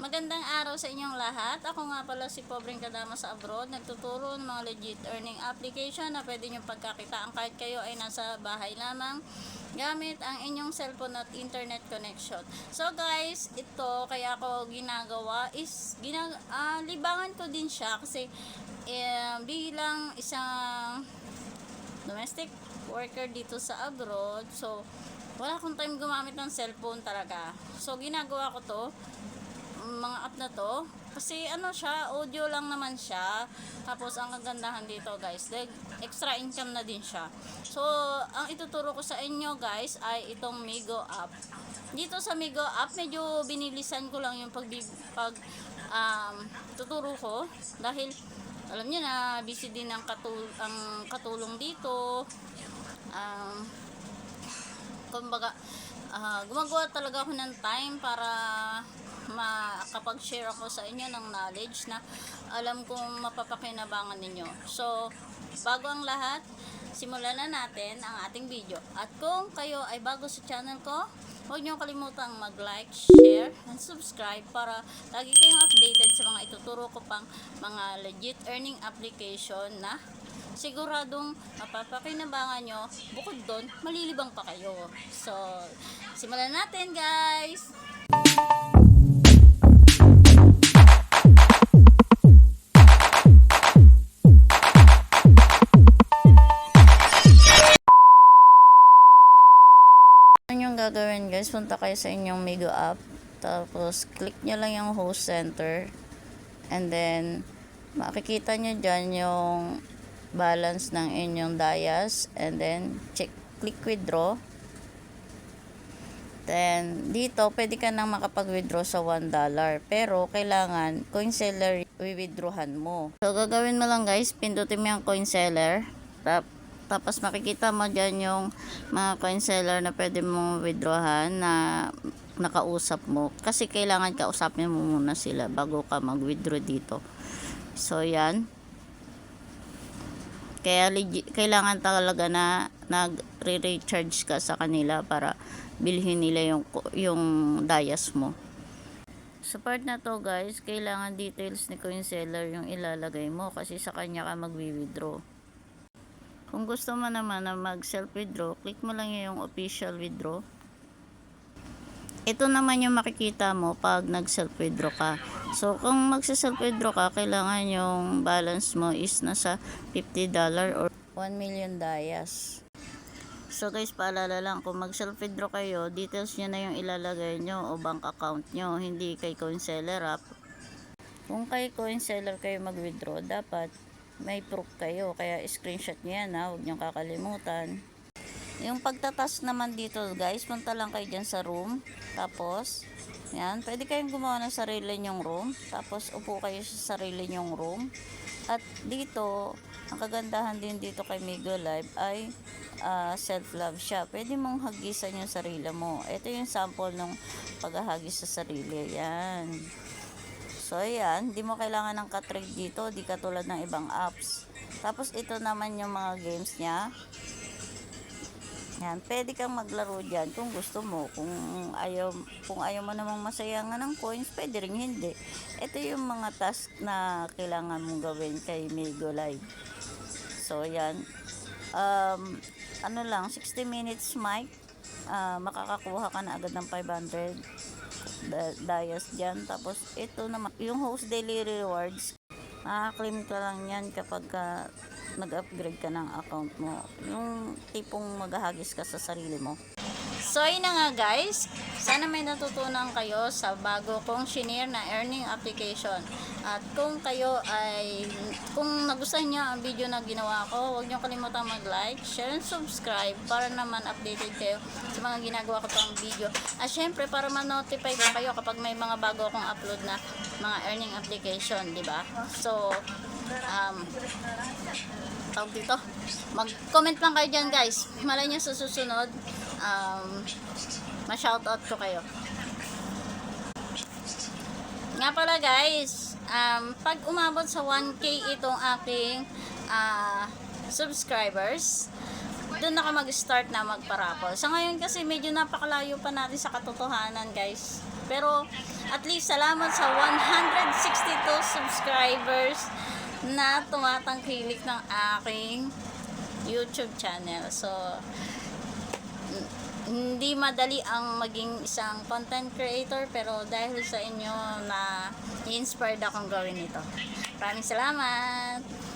Magandang araw sa inyong lahat. Ako nga pala si Pobreng Kadama sa abroad. Nagtuturo ng mga legit earning application na pwede nyo pagkakitaan kahit kayo ay nasa bahay lamang gamit ang inyong cellphone at internet connection. So guys, ito kaya ako ginagawa is libangan ko din siya kasi bilang isang domestic worker dito sa abroad. So wala akong time gumamit ng cellphone talaga. So ginagawa ko to mga app na to kasi ano siya, audio lang naman siya, tapos ang kagandahan dito guys, extra income na din siya. So ang ituturo ko sa inyo guys ay itong Migo app. Dito sa Migo app medyo binilisan ko lang yung tuturo ko dahil alam niyo na busy din ang katulong dito. Kumbaga gumagawa talaga ako ng time para makapag-share ako sa inyo ng knowledge na alam kong mapapakinabangan ninyo. So, bago ang lahat, simulan na natin ang ating video. At kung kayo ay bago sa channel ko, huwag niyo kalimutang mag-like, share, and subscribe para lagi kayong updated sa mga ituturo ko pang mga legit earning application na siguradong mapapakinabangan nyo. Bukod doon, malilibang pa kayo. So, simulan natin guys! Yung gagawin guys, punta kayo sa inyong Migo app, tapos click nyo lang yung host center, and then makikita nyo dyan yung balance ng inyong Dayas, and then click withdraw. Then dito pwede ka nang makapag-withdraw sa $1, pero kailangan coin seller i-withdrawhan mo. So gagawin mo lang guys, pindutin mo yung coin seller, tapos makikita mo dyan yung mga coin seller na pwede mong withdrawhan na nakausap mo, kasi kailangan kausapin mo muna sila bago ka mag-withdraw dito. So yan, kaya kailangan talaga na nag-recharge ka sa kanila para bilhin nila yung Dayas mo. Sa part na to guys, kailangan details ni coin seller yung ilalagay mo kasi sa kanya ka mag-withdraw. Kung gusto mo naman na mag self withdraw, click mo lang yung official withdraw. Ito naman yung makikita mo pag nag self withdraw ka. So kung mag self withdraw ka, kailangan yung balance mo is nasa $50 or 1 million Dayas. So guys, paalala lang, kung mag self withdraw kayo, details nyo na yung ilalagay nyo o bank account nyo, hindi kay coin seller app. Kung kay coin seller kayo mag withdraw, dapat may proof kayo, kaya screenshot nyo yan ha, huwag nyo kakalimutan. Yung pagtatas naman dito guys, punta lang kayo dyan sa room, tapos yan, pwede kayong gumawa ng sarili nyong room, tapos upo kayo sa sarili nyong room. At dito, ang kagandahan din dito kay Migo Live ay self-love siya. Pwede mong hagisan yung sarili mo. Ito yung sample ng paghahagis sa sarili. Yan. So, ayan. Hindi mo kailangan ng ka-trade dito. Di katulad ng ibang apps. Tapos, ito naman yung mga games niya. Yan. Pwede kang maglaro dyan kung gusto mo. Kung ayaw mo namang masayangan ng coins, pwede rin hindi. Ito yung mga task na kailangan mong gawin kay Migo Live. So, yan. 60 minutes mic. Makakakuha ka na agad ng 500 Dayas dyan. Tapos ito naman yung host daily rewards, claim ka lang yan kapag nag-upgrade ka ng account mo, yung tipong maghahagis ka sa sarili mo. So yun na nga guys, sana may natutunan kayo sa bago kong shinare na earning application. At kung nagustuhan nyo ang video na ginawa ko, huwag nyo kalimutang mag-like, share, and subscribe para naman updated kayo sa mga ginagawa ko pang video. At syempre para ma-notify kayo kapag may mga bago akong upload na mga earning application, di ba? So tawag dito, mag-comment lang kayo dyan guys, malay nyo sa susunod ma-shoutout ko kayo. Nga pala guys, pag umabot sa 1K itong aking subscribers, doon ako mag-start na magparapol. Sa ngayon kasi medyo napakalayo pa natin sa katotohanan, guys. Pero at least salamat sa 162 subscribers na tumatangkilik ng aking YouTube channel. So hindi madali ang maging isang content creator, pero dahil sa inyo na i-inspired akong gawin ito. Maraming salamat!